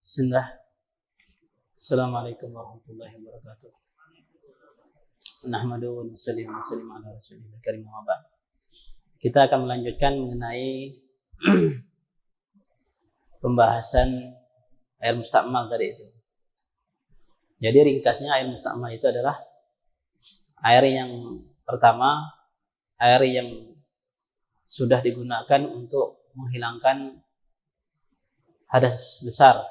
Bismillah. Assalamualaikum warahmatullahi wabarakatuh. Nahmadu wa nusalli wa nusallim ala rasulillah karim wa ba'd. Kita akan melanjutkan mengenai pembahasan air mustakmal tadi itu. Jadi ringkasnya air mustakmal itu adalah air yang pertama, air yang sudah digunakan untuk menghilangkan hadas besar,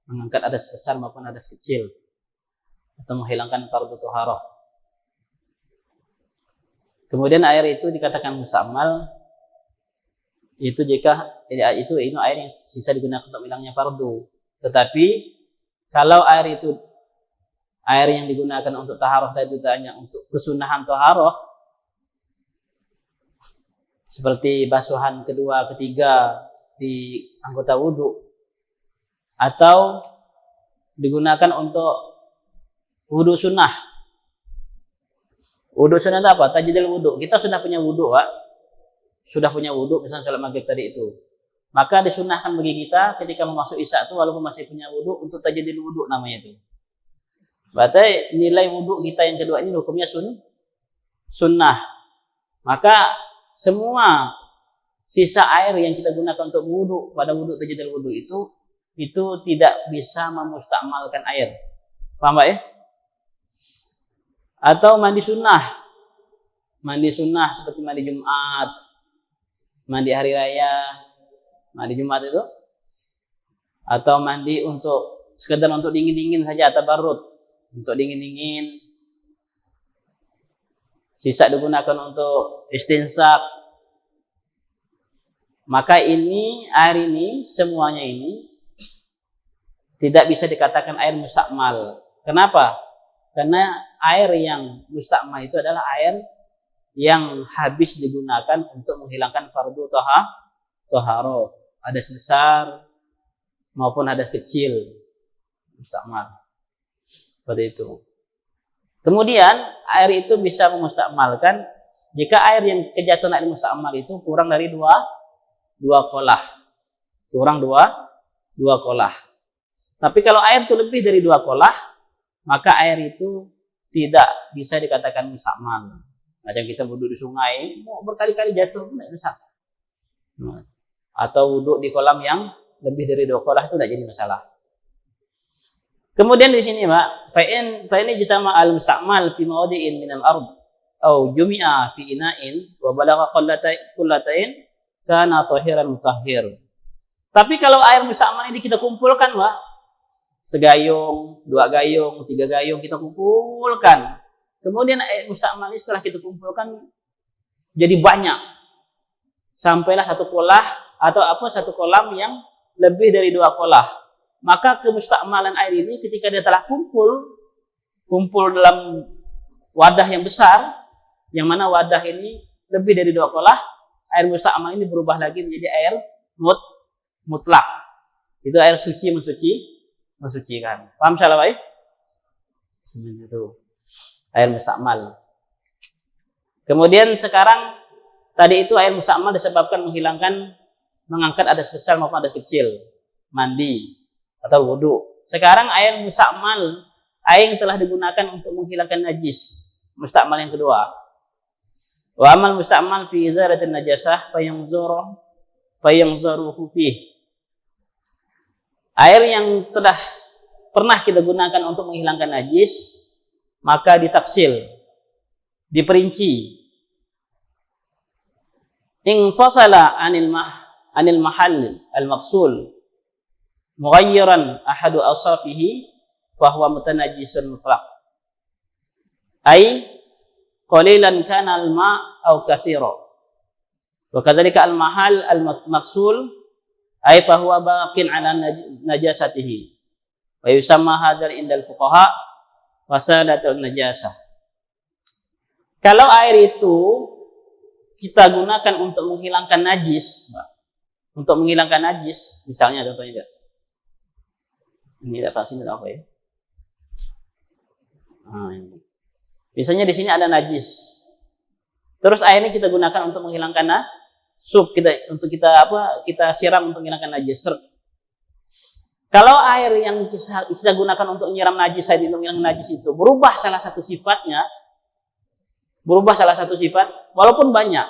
mengangkat hadas besar maupun hadas kecil, atau menghilangkan fardhu thaharah. Kemudian air itu dikatakan mustakmal itu jika ini air yang sisa digunakan untuk menghilangnya fardu. Tetapi kalau air itu air yang digunakan untuk taharah itu hanya untuk kesunahan taharah, seperti basuhan kedua, ketiga di anggota wudhu, atau digunakan untuk wudhu sunnah. Wudhu sunnah itu apa? Tajdidul wudhu. Kita sudah punya wudhu, Pak. Sudah punya wudhu, misalnya sholat maghrib tadi itu. Maka disunahkan bagi kita ketika mau masuk isya itu, walaupun masih punya wudhu, untuk tajdidul wudhu namanya itu. Berarti nilai wudhu kita yang kedua ini hukumnya sunnah. Maka semua sisa air yang kita gunakan untuk wudhu pada wudhu tajdidul wudhu itu tidak bisa memustakmalkan air. Paham Pak ya? Atau mandi sunnah. Mandi sunnah seperti mandi Jumat, mandi hari raya, mandi Jumat itu. Atau mandi untuk sekedar untuk dingin-dingin saja, tabarrud, untuk dingin-dingin. Sisa digunakan untuk istinsak. Maka ini, air ini, semuanya ini tidak bisa dikatakan air mustakmal. Kenapa? Karena air yang mustakmal itu adalah air yang habis digunakan untuk menghilangkan fardhu thaharah, hadas besar maupun hadas kecil, mustakmal. Seperti itu. Kemudian air itu bisa memustakmalkan jika air yang kejatuhan air mustakmal itu kurang dari dua qolah. Kurang dua qolah. Tapi kalau air itu lebih dari 2 qolah, maka air itu tidak bisa dikatakan mustakmal. Macam kita wudhu di sungai, mau berkali-kali jatuh tidak bisa. Atau wudhu di kolam yang lebih dari 2 qolah itu tidak jadi masalah. Kemudian di sini, Pak, fa ini jitama al mustakmal fi mawdi'in min al-ard au jumi'a fi ina'in wa balagha qullatain kana tahiran mutahhir. Tapi kalau air mustakmal ini kita kumpulkan, Pak, segayung, 2 gayung, 3 gayung kita kumpulkan. Kemudian air mustakmal ini setelah kita kumpulkan jadi banyak. Sampailah 1 qolah atau satu kolam yang lebih dari 2 qolah. Maka kemustakmalan air ini ketika dia telah kumpul dalam wadah yang besar, yang mana wadah ini lebih dari 2 qolah, air mustakmal ini berubah lagi menjadi air mutlak. Itu air suci mensucikan. Paham salah baik? Itu air mustakmal. Kemudian sekarang tadi itu air mustakmal disebabkan mengangkat hadas besar maupun hadas kecil, mandi atau wudu. Sekarang air mustakmal, air yang telah digunakan untuk menghilangkan najis, mustakmal yang kedua. Wa amal mustakmal fi izalatin najasah fayanzuruhu fihi. Air yang telah pernah kita gunakan untuk menghilangkan najis, maka ditafsil, diperinci. In fasala anil mahall al-maqsul mughayyiran ahadu awsafihi fahuwa mutanajjisun mutlaq. Ai qalilan kana al-ma' aw katsira. Wa kadzalika al-mahall al-maqsul ay fahuwa baqin ala najasatihi wa yusamma hadzal indal fuqaha fasadatul najasah. Kalau air itu kita gunakan untuk menghilangkan najis, misalnya contohnya enggak? Ini tidak pasti apa ya? Ini. Misalnya di sini ada najis. Terus air ini kita gunakan untuk menghilangkan kita siram untuk menghilangkan najis. Kalau air yang kita gunakan untuk nyiram najis tadi, menghilangkan najis itu berubah salah satu sifatnya, walaupun banyak.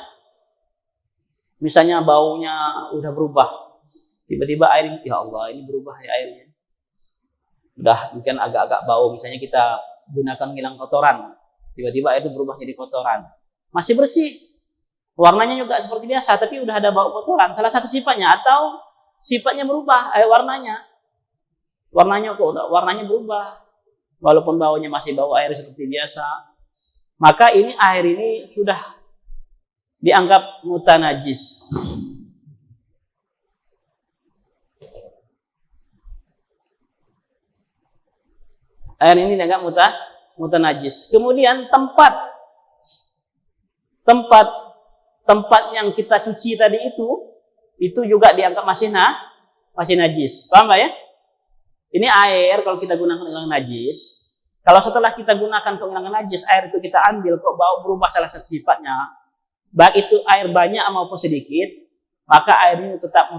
Misalnya baunya udah berubah, tiba-tiba air, ya Allah ini berubah ya airnya. Udah mungkin agak-agak bau, misalnya kita gunakan hilang kotoran, tiba-tiba air itu berubah jadi kotoran. Masih bersih, warnanya juga seperti biasa, tapi udah ada bau kotoran. Salah satu sifatnya, atau sifatnya berubah, warnanya berubah, walaupun baunya masih bau air seperti biasa. Maka ini air ini sudah dianggap mutanajis. Air ini dianggap mutanajis. Kemudian tempat yang kita cuci tadi itu juga dianggap masih najis. Paham Pak ya? Ini air kalau kita gunakan untuk hilangkan najis. Kalau setelah kita gunakan untuk hilangkan najis, air itu kita ambil kok bau berubah salah satu sifatnya, baik itu air banyak maupun sedikit, maka air ini tetap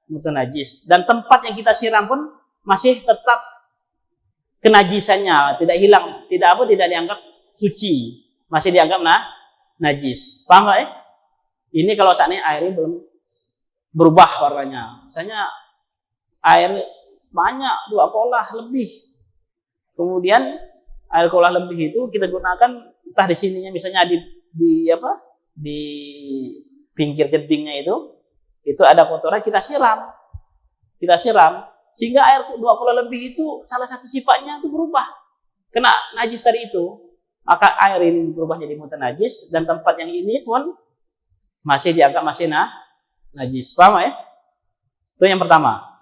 mutanajis. Dan tempat yang kita siram pun masih tetap kenajisannya, tidak hilang, tidak dianggap suci, masih dianggap najis. Paham Pak ya? Ini kalau saat ini air ini belum berubah warnanya. Misalnya air banyak 2 kolah lebih. Kemudian air kolah lebih itu kita gunakan entah di sininya misalnya di pinggir jedingnya itu ada kotoran, kita siram sehingga air 2 kolah lebih itu salah satu sifatnya itu berubah, kena najis tadi itu. Maka air ini berubah jadi mutanajis, dan tempat yang ini pun masih dianggap masih najis. Paham ya? Itu yang pertama.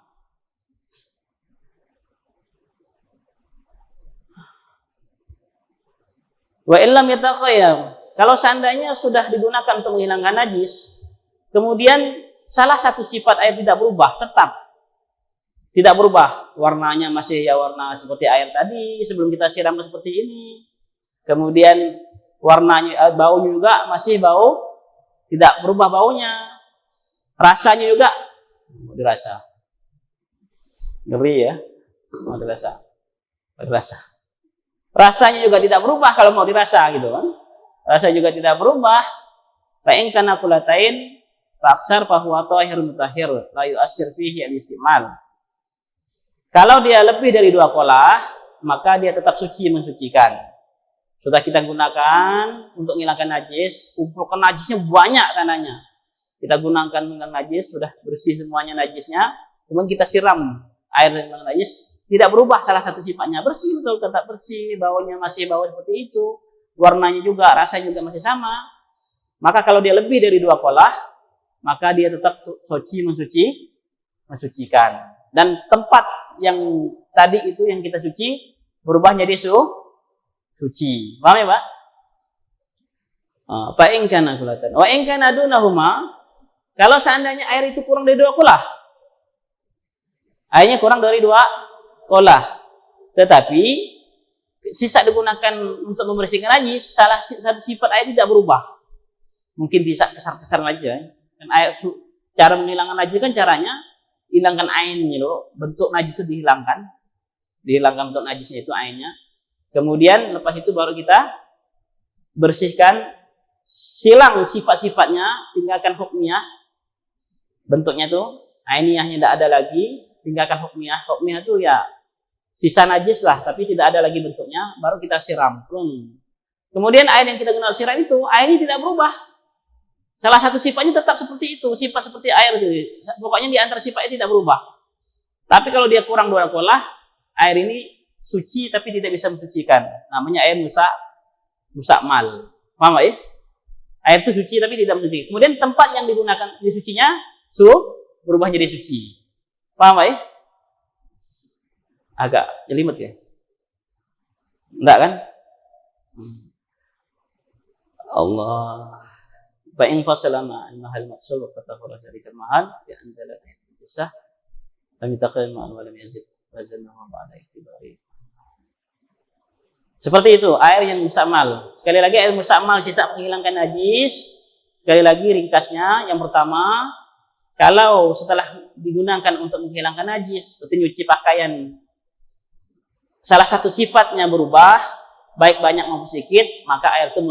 Wa illam yataqayyam, kalau seandainya sudah digunakan untuk menghilangkan najis, kemudian salah satu sifat air tidak berubah, tetap tidak berubah, warnanya masih ya warna seperti air tadi sebelum kita siram seperti ini. Kemudian warnanya, baunya juga masih bau, tidak berubah baunya. Rasanya juga mau dirasa, ngeri ya, mau dirasa. Rasanya juga tidak berubah kalau mau dirasa gitu kan. Rasa juga tidak berubah. Fa in kana qulatain faksar fa huwa tahirun mutahhir la yu'assir fihi al-istimal. Kalau dia lebih dari 2 kolah, maka dia tetap suci, mensucikan. Sudah kita gunakan untuk menghilangkan najis, kumpulkan najisnya banyak sananya. Kita gunakan menghilangkan najis, sudah bersih semuanya najisnya, kemudian kita siram air dengan najis, tidak berubah salah satu sifatnya, bersih betul, tetap bersih, baunya masih bau seperti itu, warnanya juga, rasanya juga masih sama. Maka kalau dia lebih dari 2 kolah, maka dia tetap suci, mensucikan. Dan tempat yang tadi itu yang kita suci berubah jadi suci. Paham ya Pak? Fa in kana qulatan wa in kana dunahuma, kalau seandainya air itu kurang dari 2 kolah. Airnya kurang dari 2 kolah, tetapi sisa digunakan untuk membersihkan najis, salah satu sifat air tidak berubah. Mungkin bisa kesar-kesar aja. Kan air cara menghilangkan najis kan caranya hilangkan airnya loh, bentuk najis itu dihilangkan bentuk najisnya itu airnya. Kemudian lepas itu baru kita bersihkan, silang sifat-sifatnya, tinggalkan hukmiyah, bentuknya tuh ainiyahnya tidak ada lagi, tinggalkan hukmiyah. Hukmiyah itu ya sisa najis lah, tapi tidak ada lagi bentuknya, baru kita siram. Kemudian air yang kita gunakan siram itu, air ini tidak berubah. Salah satu sifatnya tetap seperti itu, sifat seperti air itu. Pokoknya di antara sifatnya tidak berubah. Tapi kalau dia kurang 2 kolah, air ini suci tapi tidak bisa mensucikan. Namanya air mustakmal. Paham ya? Air itu suci tapi tidak mensuci. Kemudian tempat yang digunakan di sucinya berubah jadi suci. Paham ya? Agak jelimet ya? Enggak kan? Allah. Fa in fasalama al-mahal maqsul wa tatahura syarikal mahal ya anzala kisah lam yataqal ma'al wa lam yazid wa janna ma ba'da iktibari. Seperti itu air yang mustakmal. Sekali lagi air mustakmal sisa menghilangkan najis. Sekali lagi ringkasnya, yang pertama kalau setelah digunakan untuk menghilangkan najis, seperti nyuci pakaian, salah satu sifatnya berubah, baik banyak maupun sedikit, maka air itu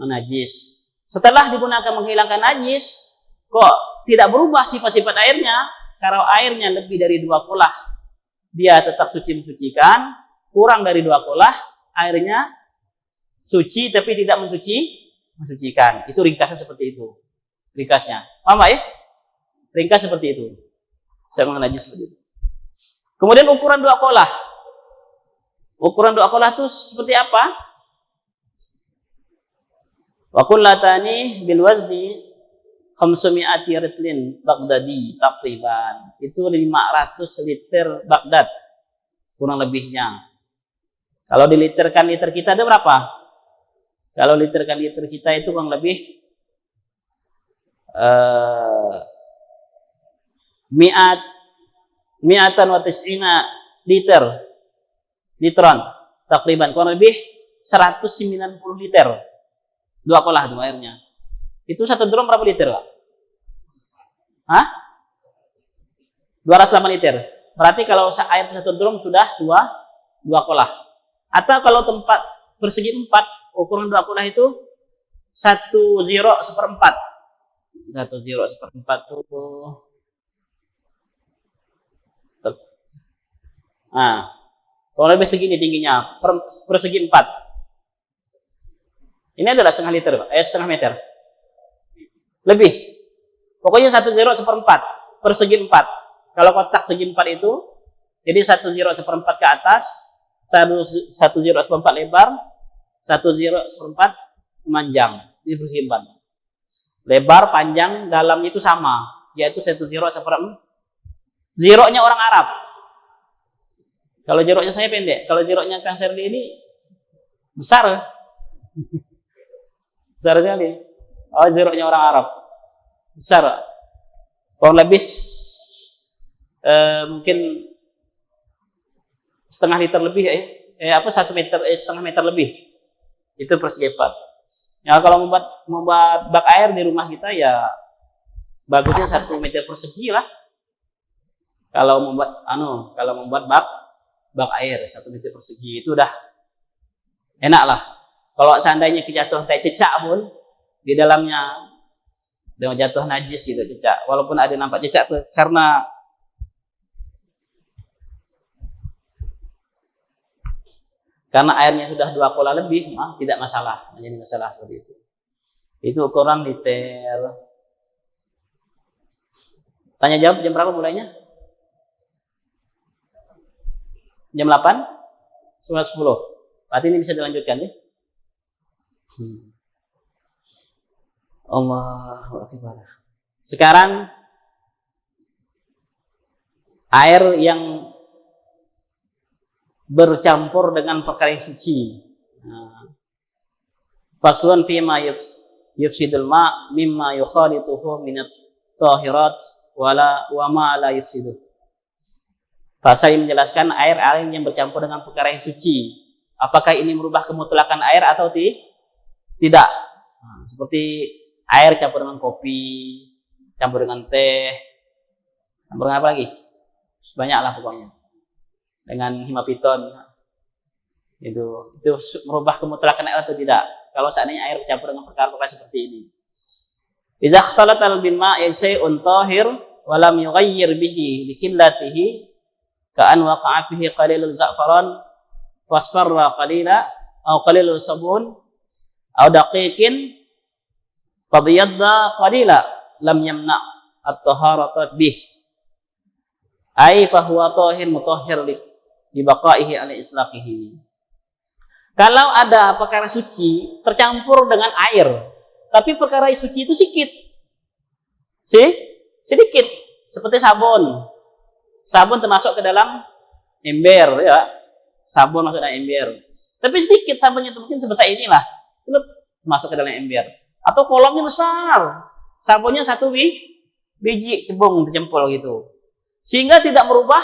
najis. Setelah digunakan menghilangkan najis, kok tidak berubah sifat-sifat airnya? Kalau airnya lebih dari 2 kulah, dia tetap suci mensucikan. Kurang dari 2 kulah, airnya suci tapi tidak mensucikan. Itu ringkasnya seperti itu. Ringkasnya. Paham ya? Ringkas seperti itu. Saya najis seperti itu. Kemudian ukuran 2 kulah. Ukuran 2 kulah itu seperti apa? Wa kullatani bil wazni 500 ritlin Baghdadi takriban. Itu 500 liter Baghdad kurang lebihnya. Kalau diliterkan liter kita itu berapa? Kalau literkan liter kita itu kurang lebih mi'atan wa tis'ina litron takriban, kurang lebih 190 liter. 2 kulah itu airnya. Itu 1 drum berapa liter, Pak? Hah? 208 liter. Berarti kalau air 1 drum sudah 2 kulah. Atau kalau tempat persegi 4, ukuran 2 kulah itu 1 0 seperempat. 1 0 seperempat tuh. Nah, kalau lebih segini tingginya, persegi 4. Ini adalah setengah liter, Pak. Setengah meter. Lebih. Pokoknya 1 0 seperempat, persegi 4. Kalau kotak segi 4 itu, jadi 1 0 seperempat ke atas, 1 0 seperempat lebar, 1 0 seperempat panjang. Ini persegi 4. Lebar, panjang, dalamnya itu sama, yaitu 1 0 seperempat. Zero-nya orang Arab. Kalau jeruknya saya pendek, kalau jeruknya Kang Serdi ini besar. Besar sekali. Oh, jeruknya orang Arab. Besar. Kurang lebih mungkin setengah liter lebih ya. 1 meter, setengah meter lebih. Itu persegi 4. Ya, kalau membuat bak air di rumah kita ya bagusnya 1 meter persegi lah. Kalau membuat bak air 1 meter persegi itu udah enak lah. Kalau seandainya kejatuhan kayak cecak pun di dalamnya dengan jatuh najis gitu cecak, walaupun ada nampak cecak tuh karena airnya sudah 2 kulah lebih, tidak masalah, menjadi masalah seperti itu. Itu ukuran liter. Tanya jawab jam berapa mulainya? Jam 8? Setengah 10. Berarti ini bisa dilanjutkan ya? Allahu Akbar. Sekarang air yang bercampur dengan perkara yang suci. Faslun fima yufsidul ma mimma yukhalituhu minat tahirat wa ma la yufsiduh. Saya menjelaskan air yang bercampur dengan perkara yang suci. Apakah ini merubah kemutlakan air atau tidak? Seperti air campur dengan kopi, campur dengan teh, campur dengan apa lagi? Banyaklah pokoknya. Dengan himapiton. Itu merubah kemutlakan air atau tidak? Kalau seandainya air campur dengan perkara-perkara seperti ini. Idza ikhtalatal bil ma'i syai'un tahir wa lam yughayyir bihi likillatihi ka'an waqa'a fihi qalilul za'faran wasfarra qalila aw qalilul sabun aw daqiqin fadiyadda qalila lam yamna at-taharata bih ay fa huwa tahir mutahhir li baqaihi ala itlaqihi. Kalau ada perkara suci tercampur dengan air, tapi perkara suci itu sedikit, seperti sabun. Sabun termasuk ke dalam ember, ya. Sabun masuk dalam ember. Tapi sedikit sabunnya itu mungkin sebesar inilah. Celup masuk ke dalam ember. Atau kolomnya besar. Sabunnya 1 biji cebong terjempol gitu. Sehingga tidak merubah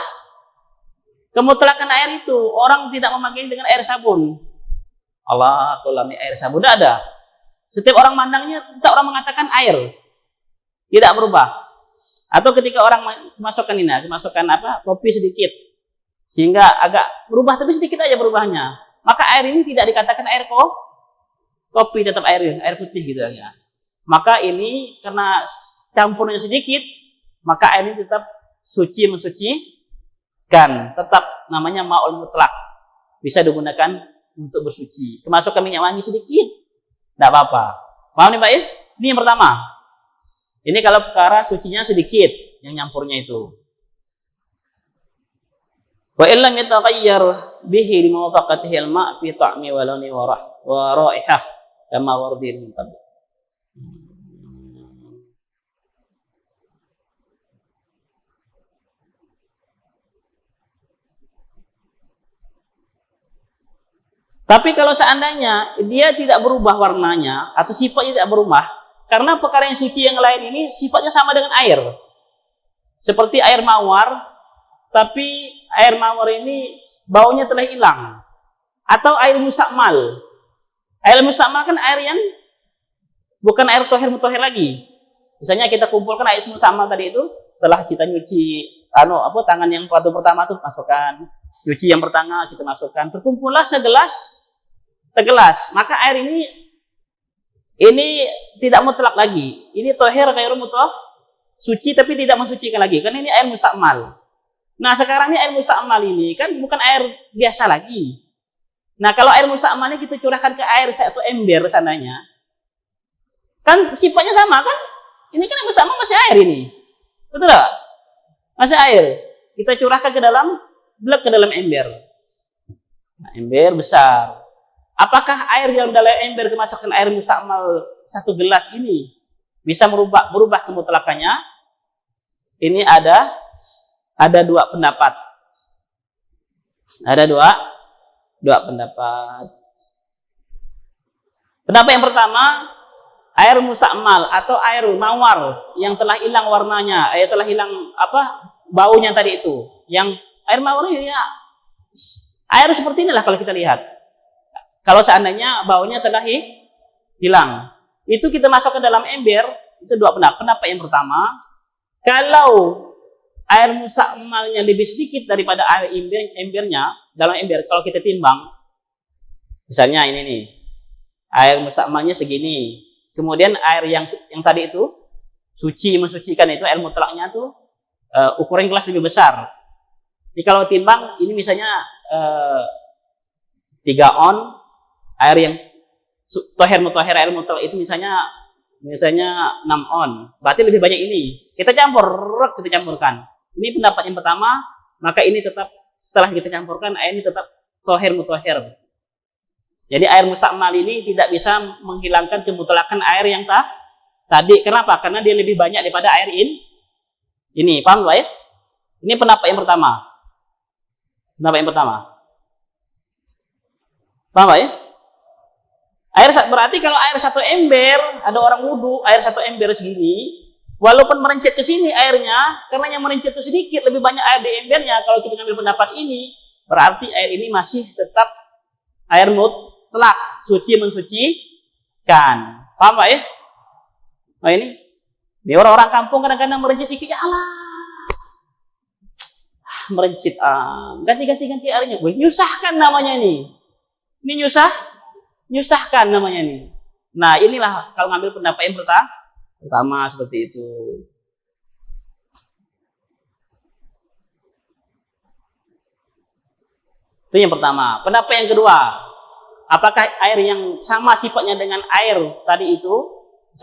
kemutlakan air itu. Orang tidak memakai dengan air sabun. Allah, kolamnya air sabun tidak ada. Setiap orang mandangnya, tetap orang mengatakan air. Tidak berubah. Atau ketika orang masukkan kopi sedikit, sehingga agak berubah, tapi sedikit aja berubahnya, maka air ini tidak dikatakan air kopi, tetap air putih gitu ya. Maka ini karena campurnya sedikit, maka air ini tetap mensucikan, tetap namanya ma'ul mutlak, bisa digunakan untuk bersuci. Kemasukan minyak wangi sedikit, tidak apa-apa. Paham nih Pak ya? Ini yang pertama. Ini kalau perkara sucinya sedikit yang nyampurnya itu. Wa illam yataghayyar bihi limuwafaqatihi al-ma' fi ta'mi wa lawni wa ra'ihah kama wardin mutab. Tapi kalau seandainya dia tidak berubah warnanya atau sifatnya tidak berubah, karena perkara yang suci yang lain ini sifatnya sama dengan air. Seperti air mawar, tapi air mawar ini baunya telah hilang. Atau air mustakmal. Air mustakmal kan air yang bukan air tohir mutohir lagi. Misalnya kita kumpulkan air mustakmal tadi itu, setelah kita nyuci tangan yang waktu pertama tuh masukkan, nyuci yang pertama kita masukkan, terkumpullah segelas, maka air ini tidak mutlak lagi. Ini tohir ghairu mutoh, suci tapi tidak mensucikan lagi, karena ini air mustakmal. Nah sekarang ini air mustakmal ini kan bukan air biasa lagi. Nah kalau air mustakmal ini kita curahkan ke air satu ember sananya, kan sifatnya sama kan? Ini kan air mustakmal masih air ini, betul tak? Masih air. Kita curahkan ke dalam ember. Nah, ember besar. Apakah air yang dalam ember kemasukan air mustakmal satu gelas ini bisa berubah kemutlakannya? Ini ada dua pendapat. Ada dua pendapat. Pendapat yang pertama, air mustakmal atau air mawar yang telah hilang warnanya, telah hilang baunya tadi itu. Yang air mawar ini ya air seperti inilah kalau kita lihat. Kalau seandainya baunya telah hilang, itu kita masuk ke dalam ember, itu dua pendapat. Pendapat yang pertama, kalau air mustakmalnya lebih sedikit daripada air embernya, dalam ember, kalau kita timbang, misalnya ini nih, air mustakmalnya segini, kemudian air yang tadi itu, mensucikan itu, air mutlaknya itu, ukuran gelas lebih besar. Jadi kalau timbang, ini misalnya 3 on, air yang tohir mutohir air mutlak itu misalnya 6 on, berarti lebih banyak ini. Kita campurkan. Ini pendapat yang pertama, maka ini tetap setelah kita campurkan air ini tetap tohir mutohir. Jadi air mustakmal ini tidak bisa menghilangkan kemutlakan air yang tadi. Kenapa? Karena dia lebih banyak daripada air ini. Paham Pak ya? Ini pendapat yang pertama. Paham Pak ya? Berarti kalau air satu ember, ada orang wudhu, air satu ember segini, walaupun merencet ke sini airnya, karena yang merencet itu sedikit, lebih banyak air di embernya. Kalau kita ngambil pendapat ini, berarti air ini masih tetap air mutlak, mensucikan. Paham Pak ya? Nah ini orang-orang kampung kadang-kadang merencet sedikit, ya Allah, merencet, ganti airnya, nyusahkan namanya ini. Ini nyusahkan namanya nih. Nah inilah kalau ngambil pendapat yang pertama seperti itu. Itu yang pertama. Pendapat yang kedua, apakah air yang sama sifatnya dengan air tadi itu,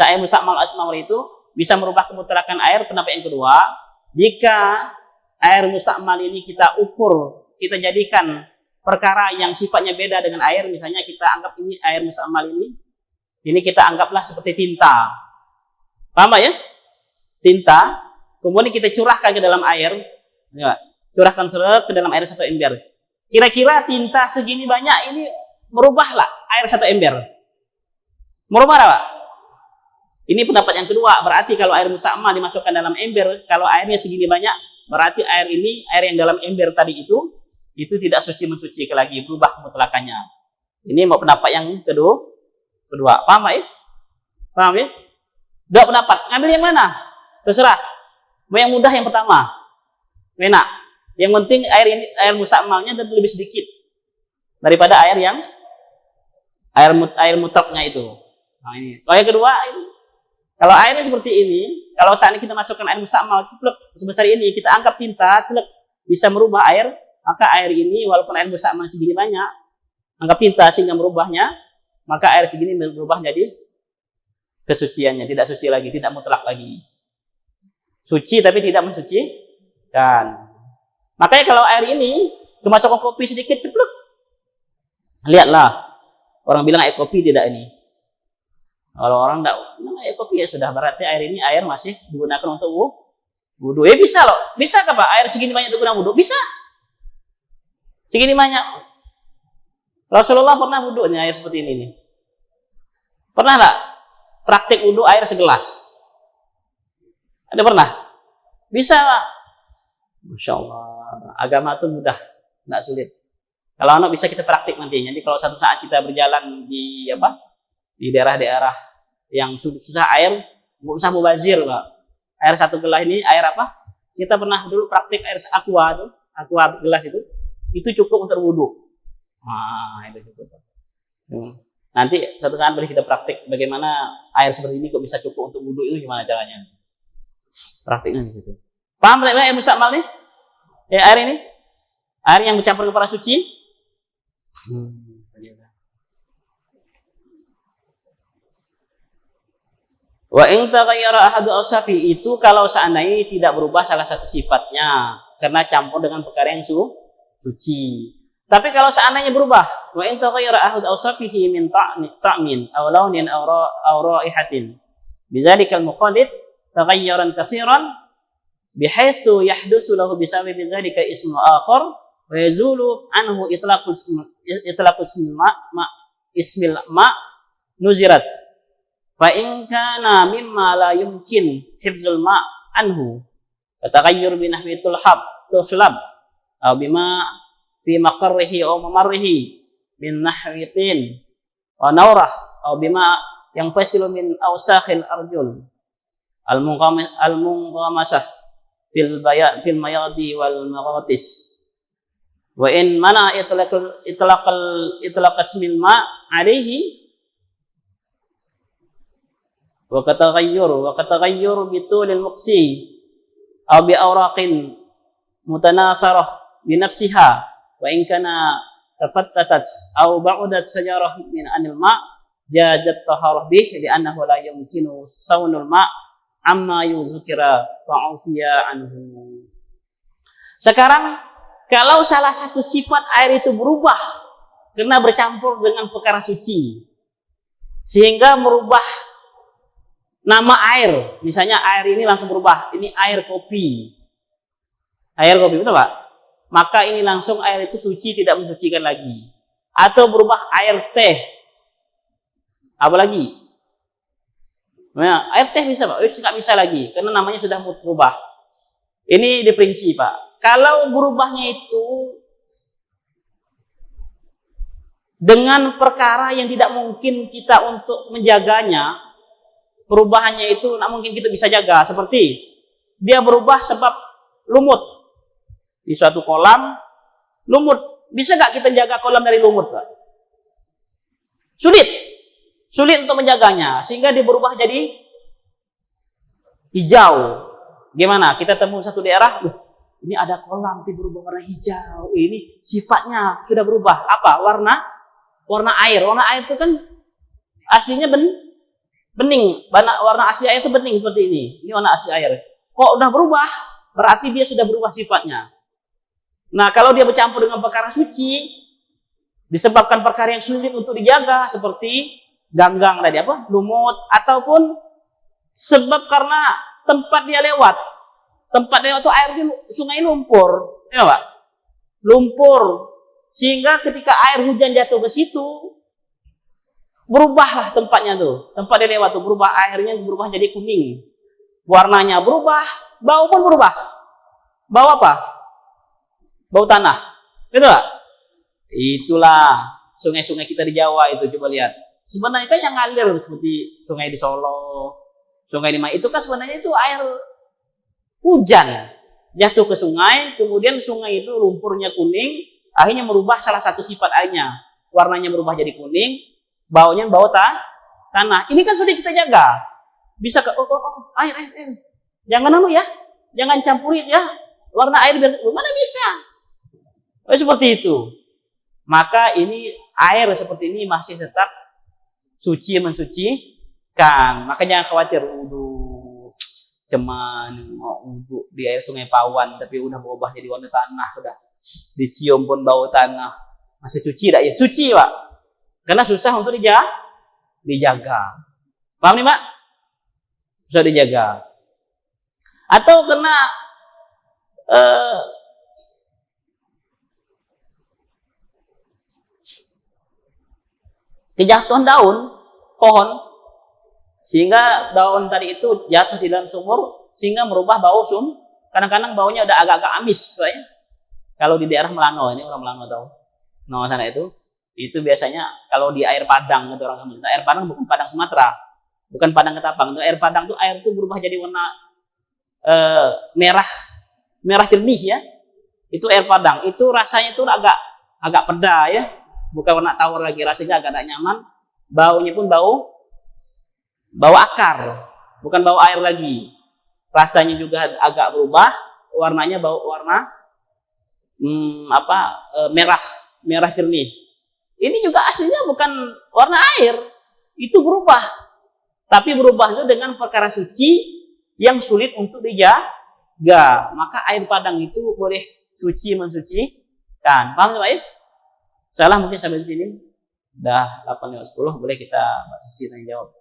air mustakmal itu bisa merubah kemutlakan air? Pendapat yang kedua, jika air mustakmal ini kita ukur, kita jadikan perkara yang sifatnya beda dengan air, misalnya kita anggap ini air mustakmal ini kita anggaplah seperti tinta. Paham ya? Tinta, kemudian kita curahkan ke dalam air, ya, curahkan seret ke dalam air satu ember. Kira-kira tinta segini banyak ini merubahlah air satu ember. Merubah Pak? Ini pendapat yang kedua, berarti kalau air mustakmal dimasukkan dalam ember, kalau airnya segini banyak, berarti air yang dalam ember tadi itu tidak mensucikan lagi, berubah kemutlakannya. Ini mau pendapat yang kedua. Paham Pak ya? Paham ya? Dua pendapat. Ngambil yang mana? Terserah. Mau yang mudah yang pertama. Enak. Yang penting air mustakmalnya tentu lebih sedikit daripada air mutlaknya itu. Nah, ini. Kalau yang kedua, kalau airnya seperti ini, kalau saat ini kita masukkan air mustakmal sebesar ini, kita angkat tinta, bisa merubah air, maka air ini walaupun air mustakmal segini banyak, angkat tinta sehingga merubahnya, maka air segini berubah jadi kesuciannya, tidak suci lagi, tidak mutlak lagi. Suci tapi tidak mensucikan. Makanya kalau air ini kemasukan kopi sedikit ceplok, lihatlah. Orang bilang air kopi tidak ini. Kalau orang tidak air kopi ya sudah, berarti air ini air masih digunakan untuk wudu. Bisa loh. Bisa Pak air segini banyak digunakan wudu? Bisa. Segini banyak. Rasulullah pernah wudu air seperti ini nih. Pernah enggak praktik wudu air segelas? Ada pernah? Bisa Pak. Masya Allah. Agama itu mudah, tidak sulit. Kalau anak bisa kita praktik nantinya. Jadi kalau satu saat kita berjalan di daerah-daerah yang susah air, nggak usah mubazir, Pak. Air satu gelas ini air apa? Kita pernah dulu praktik air aqua gelas itu cukup untuk wudhu. Nah, itu cukup. Nanti satu saat boleh kita praktik bagaimana air seperti ini kok bisa cukup untuk wudhu itu gimana caranya? Praktiknya di situ. Paham tak air mustakmal nih? Air ini? Air yang bercampur kepada suci? Wa in taghayyara ahadu awsafi, itu kalau seandainya tidak berubah salah satu sifatnya karena campur dengan perkara yang suci. Tapi kalau seandainya berubah, wa in taghayyara ahadu awsafihi min ta'min aw launin aw raihatin, bizalikal mukhalid taghayyaran katsiran bihaitsu yahdusu lahu bisababi dzalika ismu akhar wa yazulu anhu itlaqul ismil ma nuzirat fa in kana mimma la yumkin hifzul ma anhu fataghayyur bi nahwi tuhlab aw bima fi maqarrihi aw mamarrihi min nahwitin wa nawrah aw bima yang fasilu min awsakhil arjul al-munqamasah fil mayadi wal maghatis. Wa in mana itlaq ismil ma alaihi wa kataghayyur bitulil muqsi aw bi awraqin mutanatharah bi nafsiha wa in kana tafattatat aw ba'udat sajarah min anil ma jazat taharah bih li'annahu la yumkinu sawnul ma amma yuzkira fa'ufiya anhu. Sekarang kalau salah satu sifat air itu berubah karena bercampur dengan perkara suci sehingga merubah nama air, misalnya air ini langsung berubah, ini air kopi, betul Pak? Maka ini langsung air itu suci, tidak mensucikan lagi. Atau berubah air teh, apa lagi? Nah, air teh bisa Pak, nggak bisa lagi karena namanya sudah berubah. Ini diperinci Pak. Kalau berubahnya itu dengan perkara yang tidak mungkin kita untuk menjaganya, perubahannya itu tidak mungkin kita bisa jaga. Seperti dia berubah sebab lumut di suatu kolam, lumut. Bisa nggak kita jaga kolam dari lumut Pak? Sulit untuk menjaganya, sehingga dia berubah jadi hijau. Gimana? Kita temu satu daerah, ini ada kolam tapi berubah warna hijau. Ini sifatnya sudah berubah. Apa? Warna air. Warna air itu kan aslinya bening. Warna asli air itu bening seperti ini. Ini warna asli air. Kok udah berubah? Berarti dia sudah berubah sifatnya. Nah, kalau dia bercampur dengan perkara suci, disebabkan perkara yang sulit untuk dijaga seperti ganggang tadi lumut, ataupun sebab karena tempat dia lewat itu airnya sungai lumpur, ya Pak? Lumpur, sehingga ketika air hujan jatuh ke situ, berubahlah tempatnya tuh, tempat dia lewat tuh berubah, airnya berubah jadi kuning, warnanya berubah, bau pun berubah. Bau apa? Bau tanah, gitu Pak? Itulah sungai-sungai kita di Jawa itu, coba lihat. Sebenarnya kan yang ngalir seperti sungai di Solo, sungai di Mai, itu kan sebenarnya itu air hujan jatuh ke sungai, kemudian sungai itu lumpurnya kuning, akhirnya merubah salah satu sifat airnya, warnanya berubah jadi kuning, baunya bau tanah. Ini kan sudah kita jaga. Bisa ke air. Jangan ya, jangan campurin ya warna air biar mana bisa. Seperti itu. Maka ini air seperti ini masih tetap suci mensucikan. Maka jangan khawatir cuman mau wudhu di air Sungai Pawan tapi udah berubah jadi warna tanah, udah dicium pun bau tanah, masih suci tidak ya? Suci Pak, karena susah untuk dijaga. Paham nih Pak? Susah dijaga. Atau kena kejatuhan daun pohon, sehingga daun tadi itu jatuh di dalam sumur sehingga merubah bau kadang-kadang baunya udah agak-agak amis Pak, ya. Kalau di daerah Melano, ini orang Melano tahu, no sana itu biasanya kalau di air Padang gitu orang Melano. Air Padang bukan Padang Sumatera, bukan Padang Ketapang. Itu air Padang tuh air tuh berubah jadi warna merah jernih ya. Itu air Padang. Itu rasanya tuh agak peda ya, bukan warna tawar lagi, rasanya agak nyaman. Baunya pun bau akar, bukan bau air lagi. Rasanya juga agak berubah, warnanya warna merah jernih. Ini juga aslinya bukan warna air, itu berubah. Tapi berubah itu dengan perkara suci yang sulit untuk dijaga. Maka air Padang itu boleh suci mensucikan. Paham Pak? Salah mungkin sampai di sini. Udah 8:10, boleh kita sesi tanya jawab.